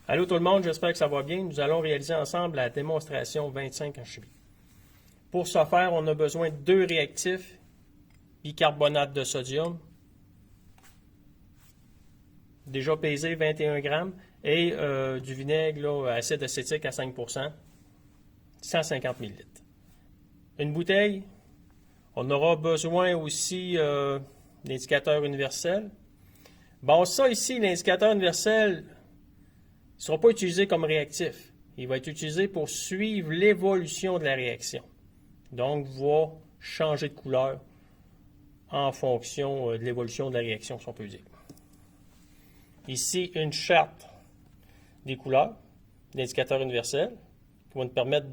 Allô tout le monde, j'espère que ça va bien. Nous allons réaliser ensemble la démonstration 25 en chimie. Pour ce faire, on a besoin de deux réactifs, bicarbonate de sodium, déjà pesé 21 grammes, et du vinaigre, là, acide acétique à 5 150 ml. Une bouteille, on aura besoin aussi d'indicateur universel. Bon, ça ici, l'indicateur universel, ne sera pas utilisé comme réactif. Il va être utilisé pour suivre l'évolution de la réaction. Donc, va changer de couleur en fonction de l'évolution de la réaction, si on peut dire. Ici, une charte des couleurs, l'indicateur universel, qui va nous permettre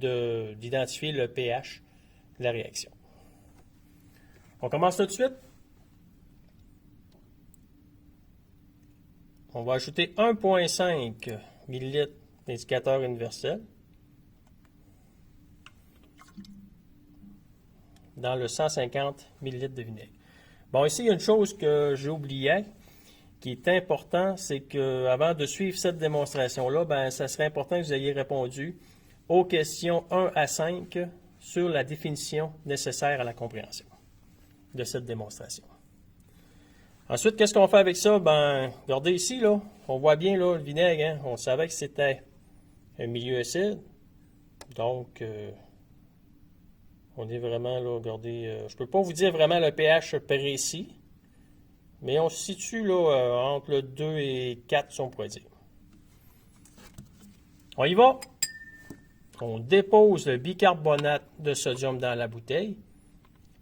d'identifier le pH de la réaction. On commence tout de suite. On va ajouter 1,5 ml d'indicateur universel dans le 150 ml de vinaigre. Bon, ici, il y a une chose que j'ai oubliée qui est important, c'est qu'avant de suivre cette démonstration-là, ben, ça serait important que vous ayez répondu aux questions 1 à 5 sur la définition nécessaire à la compréhension de cette démonstration. Ensuite, qu'est-ce qu'on fait avec ça? Ben, regardez ici, là, on voit bien là, le vinaigre, hein? On savait que c'était un milieu acide. Donc, on est vraiment là, regardez, je ne peux pas vous dire vraiment le pH précis, mais on se situe là entre le 2 et 4, si on pourrait dire. On y va. On dépose le bicarbonate de sodium dans la bouteille.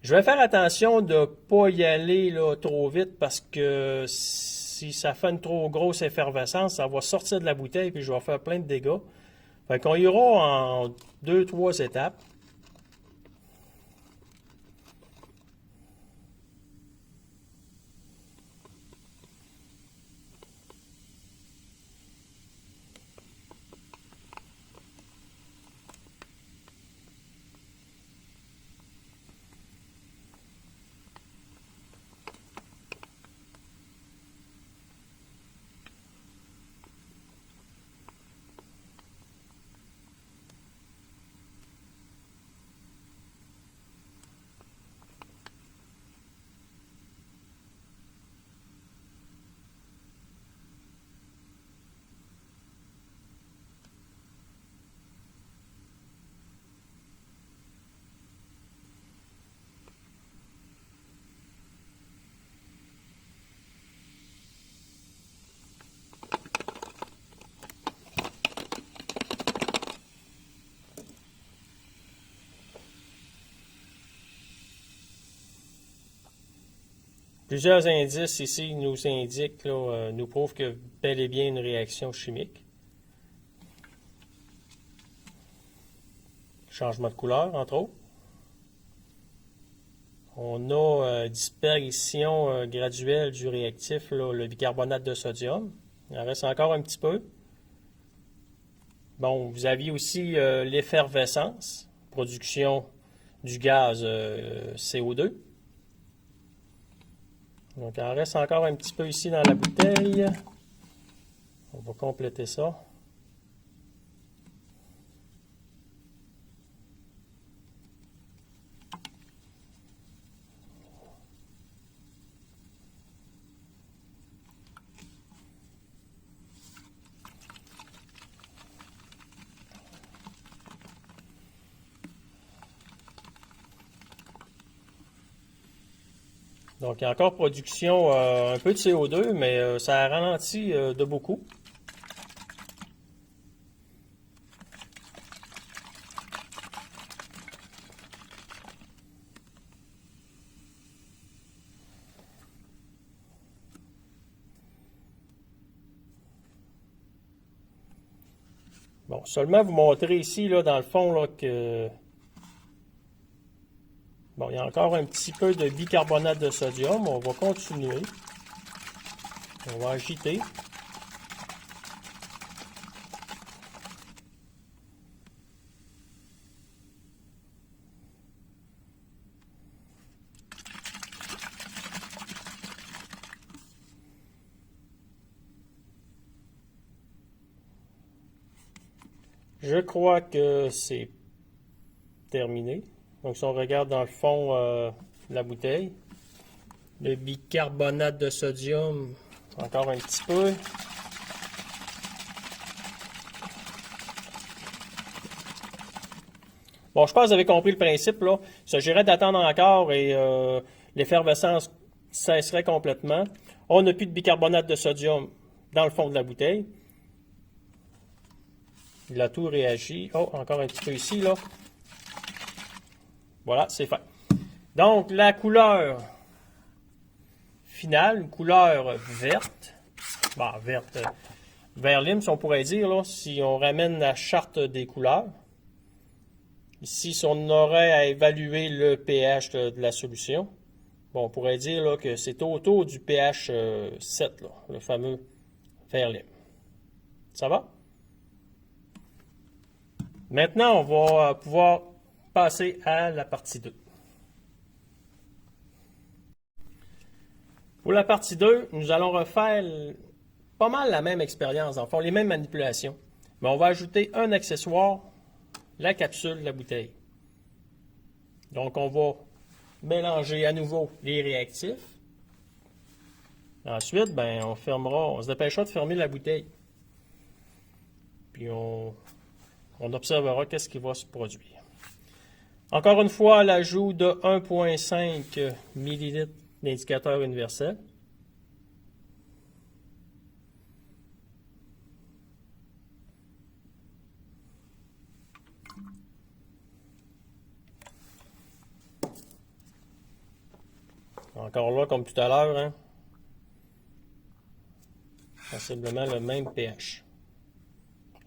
Je vais faire attention de ne pas y aller là, trop vite parce que si ça fait une trop grosse effervescence, ça va sortir de la bouteille et je vais faire plein de dégâts. Fait qu'on ira en 2-3 étapes. Plusieurs indices ici nous indiquent, là, nous prouvent que bel et bien une réaction chimique. Changement de couleur, entre autres. On a disparition graduelle du réactif, là, le bicarbonate de sodium. Il en reste encore un petit peu. Bon, vous aviez aussi l'effervescence, production du gaz CO2. Donc, il en reste encore un petit peu ici dans la bouteille. On va compléter ça. Donc, il y a encore production un peu de CO2, mais ça ralentit de beaucoup. Bon, seulement vous montrer ici, là, dans le fond, là, que bon, il y a encore un petit peu de bicarbonate de sodium. On va continuer. On va agiter. Je crois que c'est terminé. Donc, si on regarde dans le fond de la bouteille, le bicarbonate de sodium, encore un petit peu. Bon, je pense que vous avez compris le principe, là. Il s'agirait d'attendre encore et l'effervescence cesserait complètement. On n'a plus de bicarbonate de sodium dans le fond de la bouteille. Il a tout réagi. Oh, encore un petit peu ici, là. Voilà, c'est fait. Donc, la couleur finale, une couleur verte. Bon, verte, vert lime, si on pourrait dire, là, si on ramène la charte des couleurs. Ici, si on aurait à évaluer le pH de la solution, bon, on pourrait dire là, que c'est autour du pH 7, là, le fameux vert lime. Ça va? Maintenant, on va pouvoir passer à la partie 2. Pour la partie 2, nous allons refaire pas mal la même expérience, en fond, les mêmes manipulations. Mais on va ajouter un accessoire, la capsule de la bouteille. Donc, on va mélanger à nouveau les réactifs. Ensuite, ben, on se dépêchera de fermer la bouteille. Puis, on observera qu'est-ce qui va se produire. Encore une fois, l'ajout de 1,5 ml d'indicateur universel. Encore là, comme tout à l'heure, hein, sensiblement le même pH.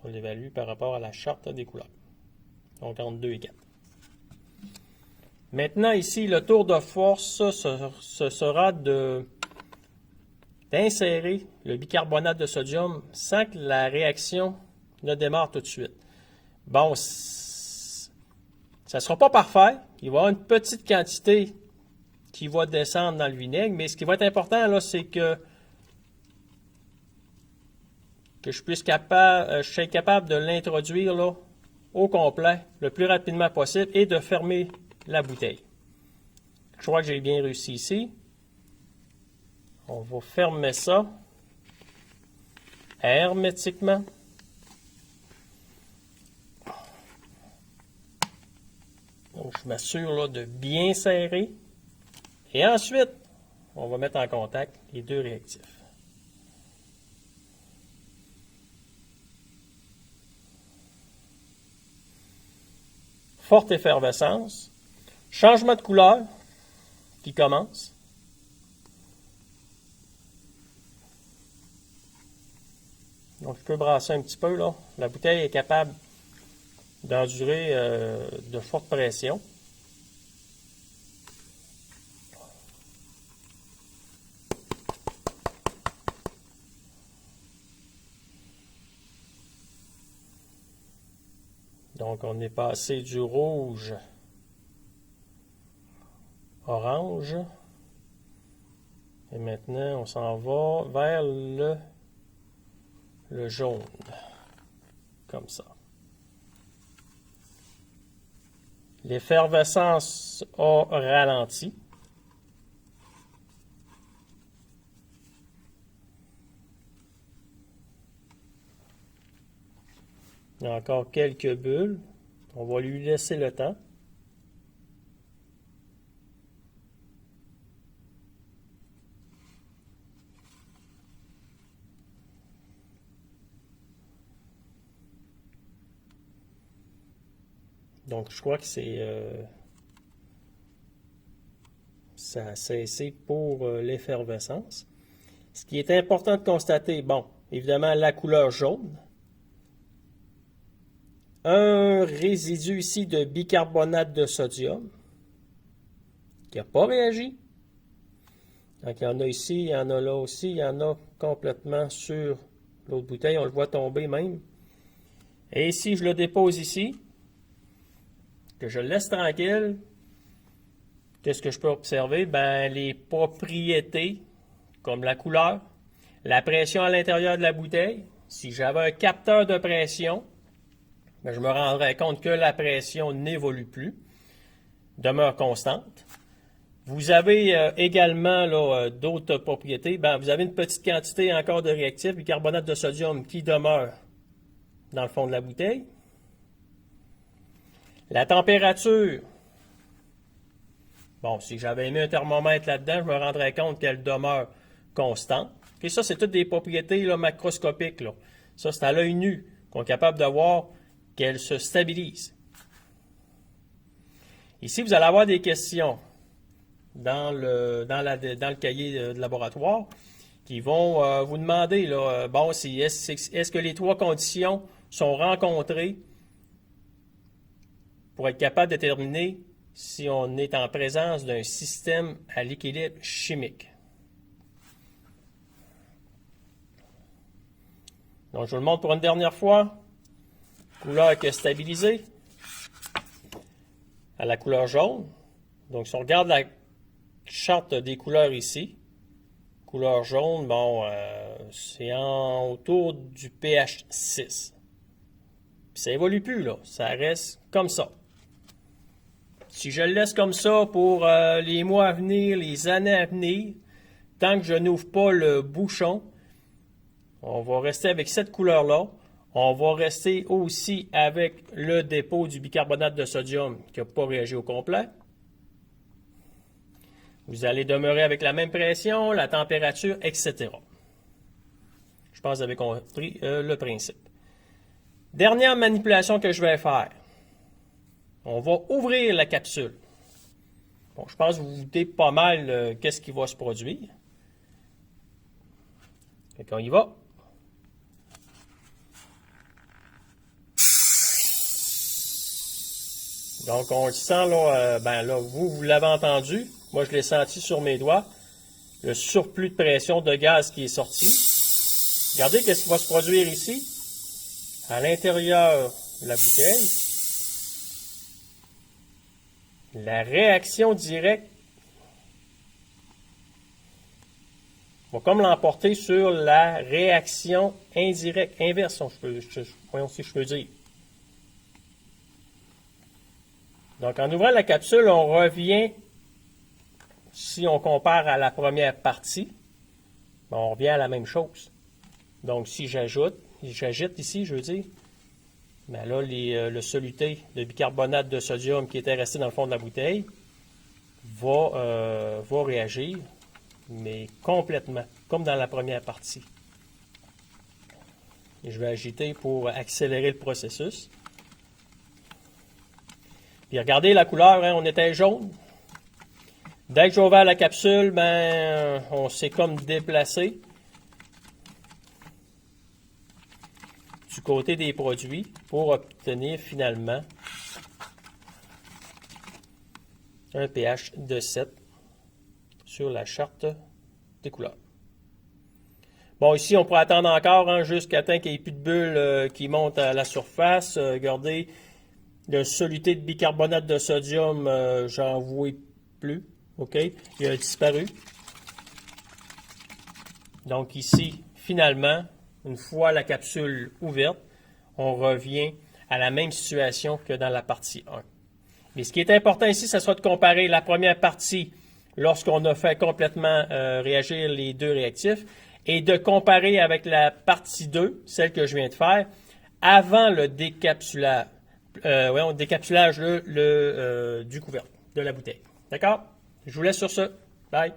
On l'évalue par rapport à la charte des couleurs. Donc, entre 2 et 4. Maintenant, ici, le tour de force, ce sera d'insérer le bicarbonate de sodium sans que la réaction ne démarre tout de suite. Bon, ça ne sera pas parfait. Il va y avoir une petite quantité qui va descendre dans le vinaigre, mais ce qui va être important, là, c'est que je sois capable de l'introduire là, au complet le plus rapidement possible et de fermer la bouteille. Je crois que j'ai bien réussi ici. On va fermer ça hermétiquement. Donc, je m'assure là, de bien serrer. Et ensuite, on va mettre en contact les deux réactifs. Forte effervescence. Changement de couleur qui commence. Donc, je peux brasser un petit peu, là. La bouteille est capable d'endurer de forte pression. Donc, on est passé du rouge orange. Et maintenant, on s'en va vers le jaune. Comme ça. L'effervescence a ralenti. Il y a encore quelques bulles. On va lui laisser le temps. Donc, je crois que ça a cessé pour l'effervescence. Ce qui est important de constater, bon, évidemment, la couleur jaune. Un résidu ici de bicarbonate de sodium qui n'a pas réagi. Donc, il y en a ici, il y en a là aussi, il y en a complètement sur l'autre bouteille. On le voit tomber même. Et si je le dépose ici, que je le laisse tranquille, qu'est-ce que je peux observer? Ben, les propriétés, comme la couleur, la pression à l'intérieur de la bouteille. Si j'avais un capteur de pression, bien, je me rendrai compte que la pression n'évolue plus, demeure constante. Vous avez également d'autres propriétés. Bien, vous avez une petite quantité encore de réactif, bicarbonate de sodium, qui demeure dans le fond de la bouteille. La température, bon, si j'avais mis un thermomètre là-dedans, je me rendrais compte qu'elle demeure constante. Et ça, c'est toutes des propriétés là, macroscopiques. Là. Ça, c'est à l'œil nu qu'on est capable de voir qu'elle se stabilise. Ici, vous allez avoir des questions dans le cahier de laboratoire qui vont vous demander, là, bon, est-ce que les trois conditions sont rencontrées pour être capable de déterminer si on est en présence d'un système à l'équilibre chimique. Donc, je vous le montre pour une dernière fois. Couleur qui est stabilisée à la couleur jaune. Donc, si on regarde la charte des couleurs ici, couleur jaune, bon, c'est autour du pH 6. Puis ça évolue plus, là. Ça reste comme ça. Si je le laisse comme ça pour les mois à venir, les années à venir, tant que je n'ouvre pas le bouchon, on va rester avec cette couleur-là. On va rester aussi avec le dépôt du bicarbonate de sodium qui n'a pas réagi au complet. Vous allez demeurer avec la même pression, la température, etc. Je pense que vous avez compris le principe. Dernière manipulation que je vais faire. On va ouvrir la capsule. Bon, je pense que vous vous doutez pas mal qu'est-ce qui va se produire. Fait qu'on y va. Donc, on le sent, là, là, vous l'avez entendu. Moi, je l'ai senti sur mes doigts. Le surplus de pression de gaz qui est sorti. Regardez qu'est-ce qui va se produire ici. À l'intérieur de la bouteille. La réaction directe va comme l'emporter sur la réaction indirecte, inverse, voyons si je peux dire. Donc, en ouvrant la capsule, on revient, si on compare à la première partie, on revient à la même chose. Donc, si j'agite ici, je veux dire, bien là, le soluté de bicarbonate de sodium qui était resté dans le fond de la bouteille va réagir, mais complètement, comme dans la première partie. Et je vais agiter pour accélérer le processus. Puis regardez la couleur, hein, on était jaune. Dès que j'ai ouvert la capsule, ben, on s'est comme déplacé du côté des produits pour obtenir finalement un pH de 7 sur la charte des couleurs. Bon, ici, on pourrait attendre encore jusqu'à temps qu'il n'y ait plus de bulles qui montent à la surface. Regardez, le soluté de bicarbonate de sodium, j'en vois plus. OK? Il a disparu. Donc ici, finalement, une fois la capsule ouverte, on revient à la même situation que dans la partie 1. Mais ce qui est important ici, ce sera de comparer la première partie lorsqu'on a fait complètement réagir les deux réactifs et de comparer avec la partie 2, celle que je viens de faire, avant le décapsulage, décapsulage du couvercle de la bouteille. D'accord? Je vous laisse sur ce. Bye!